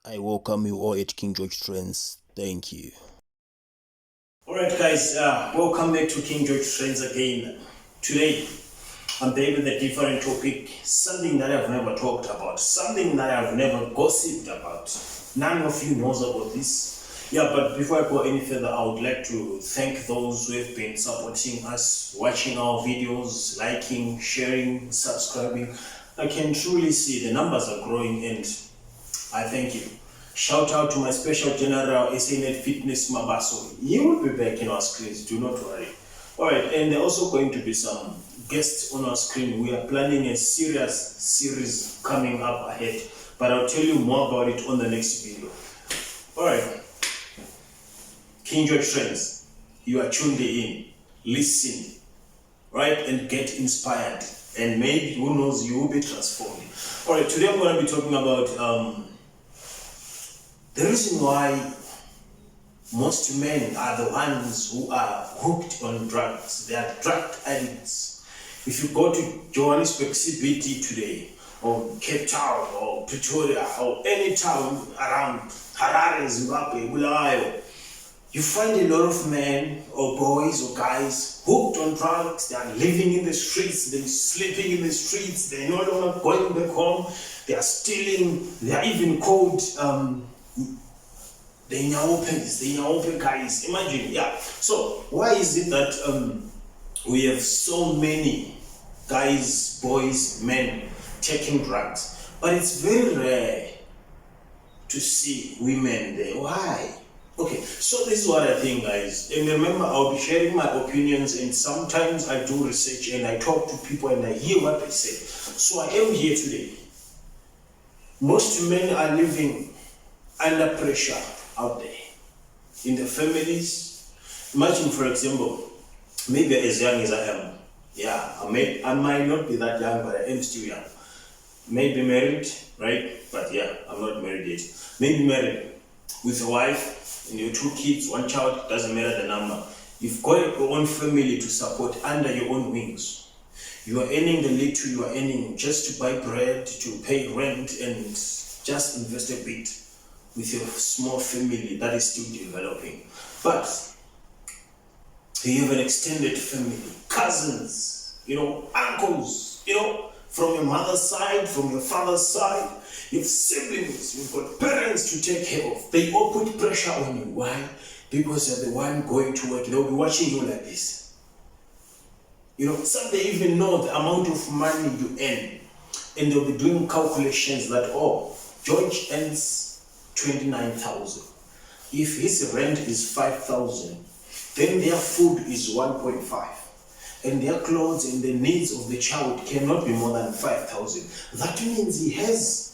I welcome you all at King George Trends. Thank you. Alright guys, welcome back to King George Trends again. Today, I'm back with a different topic, something that I've never talked about, something that I've never gossiped about. None of you knows about this. Yeah, but before I go any further, I would like to thank those who have been supporting us, watching our videos, liking, sharing, subscribing. I can truly see the numbers are growing and I thank you. Shout out to my special general, SANet Fitness Mabaso. He will be back in our screens, do not worry. Alright, and there are also going to be some guests on our screen. We are planning a serious series coming up ahead, but I'll tell you more about it on the next video. Alright, King George Trends, you are tuned in, listen, right, and get inspired. And maybe, who knows, you will be transformed. Alright, today I'm going to be talking about the reason why most men are the ones who are hooked on drugs. They are drug addicts. If you go to Johannesburg CBD today, or Cape Town, or Pretoria, or any town around Harare, Zimbabwe, Bulawayo, you find a lot of men or boys or guys hooked on drugs. They are living in the streets, they're sleeping in the streets, they're no longer going back home, they are stealing, they are even called the Nyaope guys. Imagine, yeah. So why is it that we have so many guys, boys, men taking drugs, but it's very rare to see women there? Why? Okay, so this is what I think, guys. And remember, I'll be sharing my opinions, and sometimes I do research and I talk to people and I hear what they say. So I am here today. Most men are living under pressure out there in the families. Imagine, for example, maybe as young as I am. Yeah, I might not be that young, but I am still young. Maybe married, right? But yeah, I'm not married yet. Maybe married with a wife and your 2 kids, 1 child, doesn't matter the number. You've got your own family to support under your own wings. You are earning the little you are earning just to buy bread, to pay rent, and just invest a bit with your small family that is still developing. But you have an extended family, cousins, uncles, from your mother's side, from your father's side, you have siblings, you've got parents to take care of. They all put pressure on you. Why? Because you're the one going to work. They'll be watching you like this. Some they even know the amount of money you earn, and they'll be doing calculations that, George earns 29,000. If his rent is 5,000, then their food is 1.5, and their clothes and the needs of the child cannot be more than 5,000. That means he has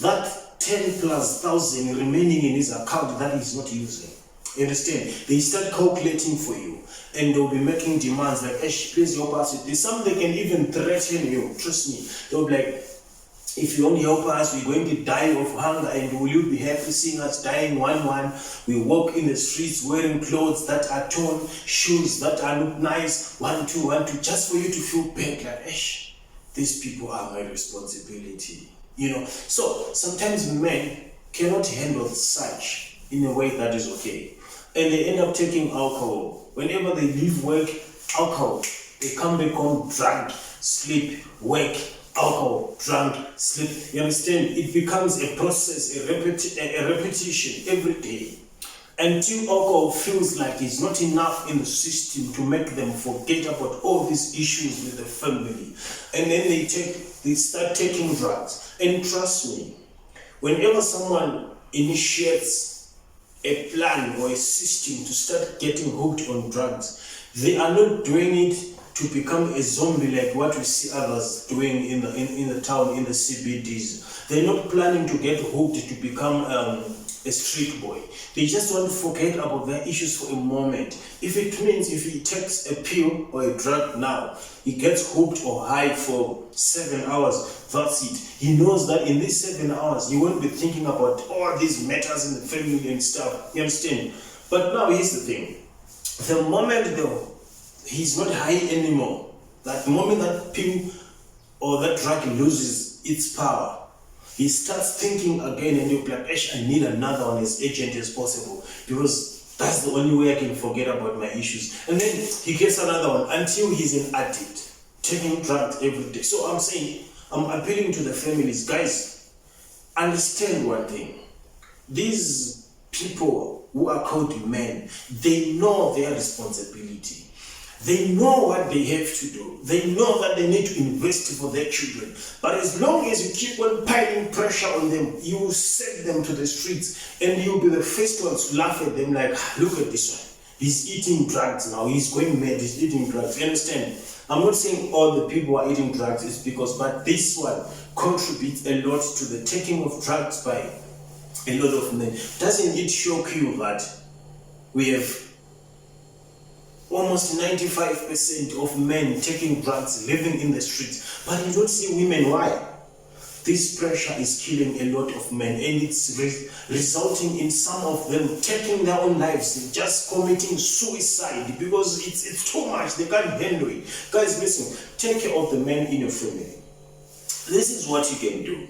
that 10 plus thousand remaining in his account that he's not using. You understand? They start calculating for you, and they'll be making demands like, please help us with this. Some they can even threaten you. Trust me. They'll be like, if you don't help us, we're going to die of hunger, and will you be happy seeing us dying one? We walk in the streets wearing clothes that are torn, shoes that are look nice, one, two, just for you to feel bad, like, these people are my responsibility. So sometimes men cannot handle such in a way that is okay. And they end up taking alcohol. Whenever they leave work, alcohol. They come back home drunk, sleep, work, alcohol, drunk, sleep. You understand? It becomes a process, a repetition every day, until alcohol feels like it's not enough in the system to make them forget about all these issues with the family. And then they start taking drugs. And trust me, whenever someone initiates a plan or a system to start getting hooked on drugs, they are not doing it to become a zombie like what we see others doing in the town, in the CBDs. They're not planning to get hooked to become a street boy. They just want to forget about their issues for a moment. If it means if he takes a pill or a drug now, he gets hooked or high for 7 hours, that's it. He knows that in these 7 hours, he won't be thinking about all these matters in the family and stuff. You understand? But now here's the thing. The moment though, he's not high anymore, that moment that pill or that drug loses its power, he starts thinking again, and you'll be like, I need another one as urgent as possible, because that's the only way I can forget about my issues. And then he gets another one until he's an addict, taking drugs every day. So I'm saying, I'm appealing to the families, guys, understand one thing. These people who are called men, they know their responsibility. They know what they have to do. They know that they need to invest for their children. But as long as you keep on piling pressure on them, you will send them to the streets, and you'll be the first ones to laugh at them like, look at this one. He's eating drugs now. He's going mad. He's eating drugs. You understand? I'm not saying all the people who are eating drugs is because, but this one contributes a lot to the taking of drugs by a lot of men. Doesn't it shock you that we have almost 95% of men taking drugs, living in the streets, but you don't see women? Why? This pressure is killing a lot of men, and it's resulting in some of them taking their own lives, just committing suicide, because it's too much. They can't handle it. Guys, listen, take care of the men in your family. This is what you can do.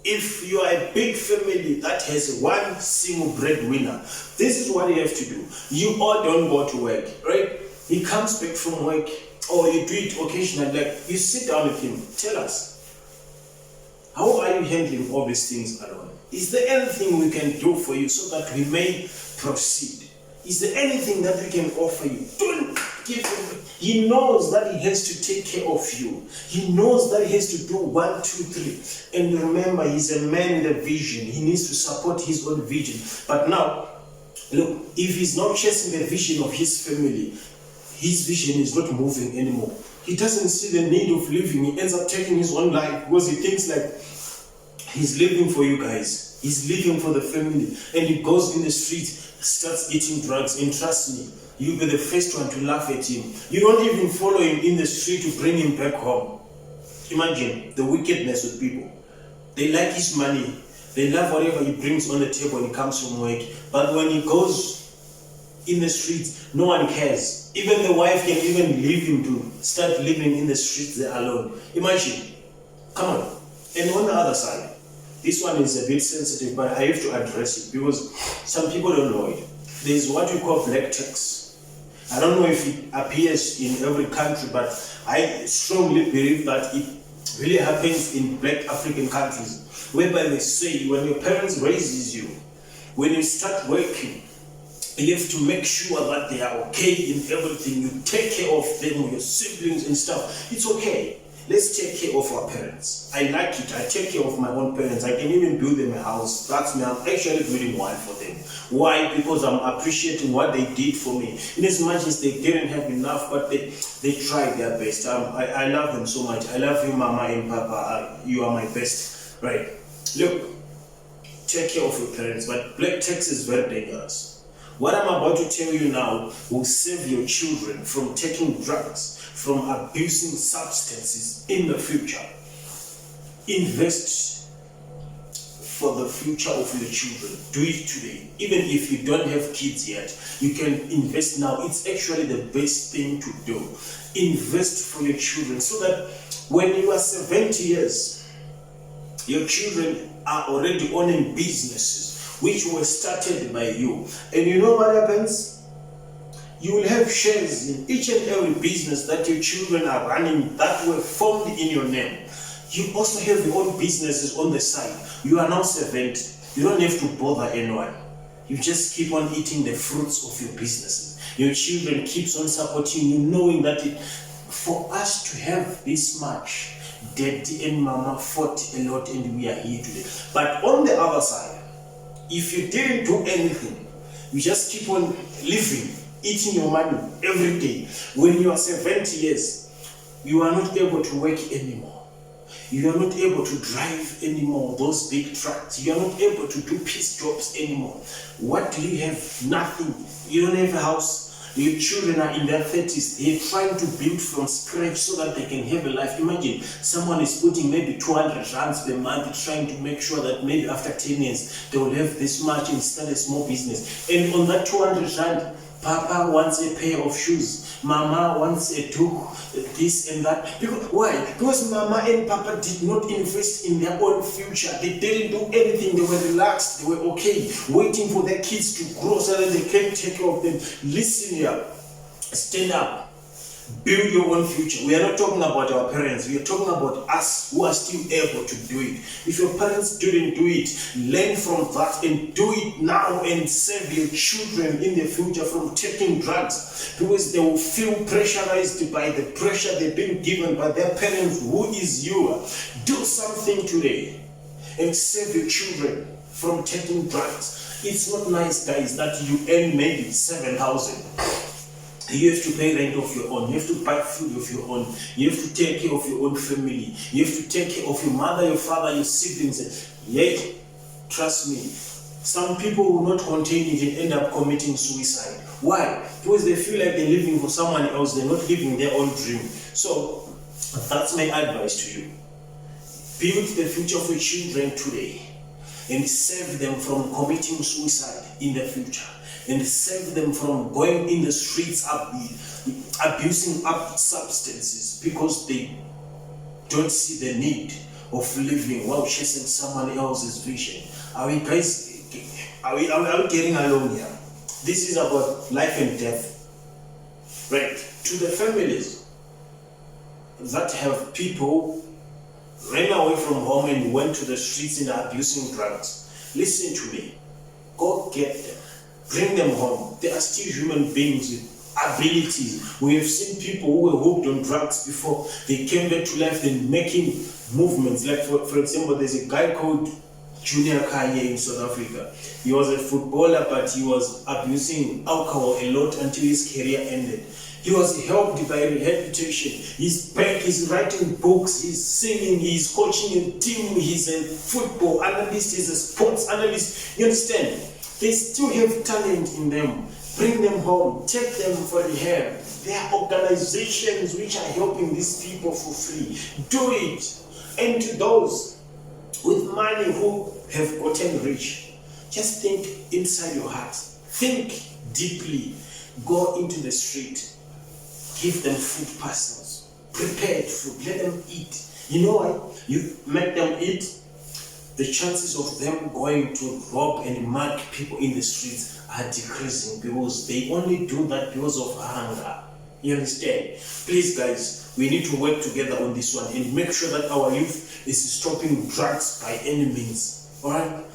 If you are a big family that has one single breadwinner, this is what you have to do. You all don't go to work, right? He comes back from work, or you do it occasionally, like you sit down with him, tell us, how are you handling all these things alone? Is there anything we can do for you so that we may proceed? Is there anything that we can offer you? Don't give him. He knows that he has to take care of you. He knows that he has to do 1, 2, 3. And remember, he's a man with a vision. He needs to support his own vision. But now, look, if he's not chasing the vision of his family, his vision is not moving anymore. He doesn't see the need of living. He ends up taking his own life because he thinks like he's living for you guys. He's living for the family. And he goes in the street, starts eating drugs. And trust me, you'll be the first one to laugh at him. You don't even follow him in the street to bring him back home. Imagine the wickedness of people. They like his money. They love whatever he brings on the table when he comes from work. But when he goes in the streets, no one cares. Even the wife can even leave him to start living in the streets there alone. Imagine. Come on. And on the other side, this one is a bit sensitive, but I have to address it because some people don't know it. There's what we call black tax. I don't know if it appears in every country, but I strongly believe that it really happens in black African countries, whereby they say when your parents raises you, when you start working, you have to make sure that they are okay in everything. You take care of them, your siblings and stuff. It's okay. Let's take care of our parents. I like it. I take care of my own parents. I can even build them a house. That's me. I'm actually building one for them. Why? Because I'm appreciating what they did for me. In as much as they didn't have enough, but they tried their best. I love them so much. I love you, Mama and Papa. You are my best. Right. Look, take care of your parents. But black tax is very dangerous. What I'm about to tell you now will save your children from taking drugs, from abusing substances in the future. Invest for the future of your children. Do it today. Even if you don't have kids yet, you can invest now. It's actually the best thing to do. Invest for your children so that when you are 70 years, your children are already owning businesses which were started by you. And you know what happens? You will have shares in each and every business that your children are running that were formed in your name. You also have your own businesses on the side. You are now 70. You don't have to bother anyone. You just keep on eating the fruits of your businesses. Your children keeps on supporting you, knowing that for us to have this much, Daddy and Mama fought a lot and we are here today. But on the other side, if you didn't do anything, you just keep on living, eating your money every day. When you are 70 years, you are not able to work anymore. You are not able to drive anymore those big trucks. You are not able to do piece jobs anymore. What do you have? Nothing. You don't have a house. Your children are in their 30s. They're trying to build from scratch so that they can have a life. Imagine someone is putting maybe 200 rands per month trying to make sure that maybe after 10 years they will have this much and start a small business. And on that 200 rand, Papa wants a pair of shoes. Mama wants a toque, this and that. Because why? Because Mama and Papa did not invest in their own future. They didn't do anything. They were relaxed. They were okay, waiting for their kids to grow so that they can take care of them. Listen here. Stand up. Build your own future. We are not talking about our parents. We are talking about us who are still able to do it. If your parents didn't do it, learn from that and do it now and save your children in the future from taking drugs, because they will feel pressurized by the pressure they've been given by their parents. Who is you? Do something today and save your children from taking drugs. It's not nice, guys, that you earn maybe 7,000. You have to pay rent of your own. You have to buy food of your own. You have to take care of your own family. You have to take care of your mother, your father, your siblings. Yet, trust me, some people will not contain it and end up committing suicide. Why? Because they feel like they're living for someone else. They're not living their own dream. So, that's my advice to you. Build the future of your children today and save them from committing suicide in the future. And save them from going in the streets abusing substances because they don't see the need of living while chasing someone else's vision. Are we guys? Are we getting along here? This is about life and death, right? To the families that have people ran away from home and went to the streets and are abusing drugs. Listen to me. Go get them. Bring them home. They are still human beings with abilities. We have seen people who were hooked on drugs before they came back to life and making movements. Like for example, there's a guy called Junior Kanye in South Africa. He was a footballer, but he was abusing alcohol a lot until his career ended. He was helped by rehabilitation. He's back, he's writing books, he's singing, he's coaching a team, he's a football analyst, he's a sports analyst. You understand? They still have talent in them. Bring them home, take them for rehab. There are organizations which are helping these people for free. Do it. And to those with money who have gotten rich, just think inside your heart. Think deeply. Go into the street. Give them food parcels. Prepared food. Let them eat. You know what? You make them eat, the chances of them going to rob and murder people in the streets are decreasing, because they only do that because of hunger. You understand? Please, guys, we need to work together on this one and make sure that our youth is stopping drugs by any means. Alright?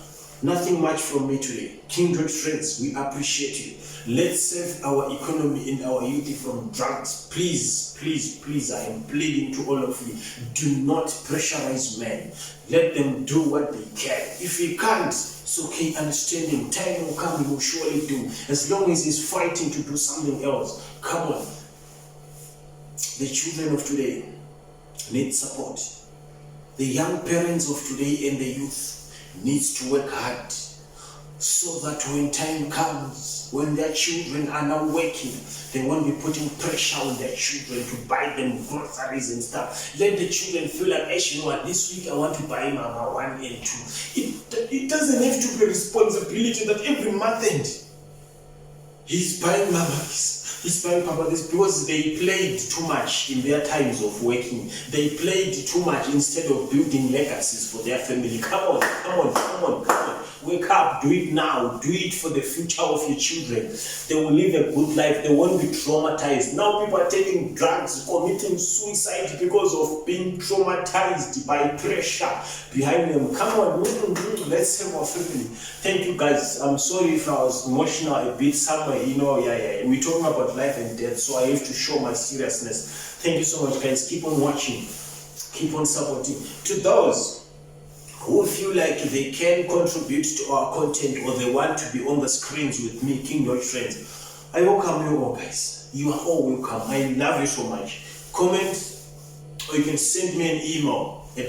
Nothing much from me today. King George friends, we appreciate you. Let's save our economy and our youth from drugs. Please, please, please, I am pleading to all of you. Do not pressurize men. Let them do what they can. If he can't, it's okay, understand him. Time will come, he will surely do. As long as he's fighting to do something else. Come on. The children of today need support. The young parents of today and the youth needs to work hard, so that when time comes, when their children are now working, they won't be putting pressure on their children to buy them groceries and stuff. Let the children feel like, hey, you know what, this week I want to buy Mama 1 and 2. It doesn't have to be a responsibility that every month end he's buying Mama this. He's buying Papa this, because they played too much in their times of working. They played too much instead of building legacies for their family. Come on, come on, come on, come on. Wake up, do it now. Do it for the future of your children. They will live a good life. They won't be traumatized. Now people are taking drugs, committing suicide because of being traumatized by pressure behind them. Come on, let's save our family. Thank you, guys. I'm sorry if I was emotional a bit somewhere. You know, we're talking about life and death, so I have to show my seriousness. Thank you so much, guys. Keep on watching. Keep on supporting. To those who feel like they can contribute to our content, or they want to be on the screens with me, King George friends, I welcome you all, guys. You are all welcome. I love you so much. Comment, or you can send me an email at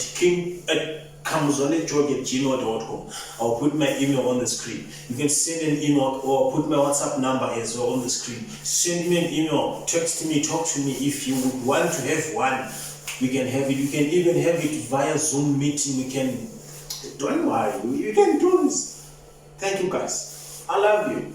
kamzolegeorge@gmail.com. I'll put my email on the screen. You can send an email or put my WhatsApp number as well on the screen. Send me an email, text me, talk to me. If you would want to have one, we can have it. You can even have it via Zoom meeting. We can. Don't worry, you can do this. Thank you, guys. I love you.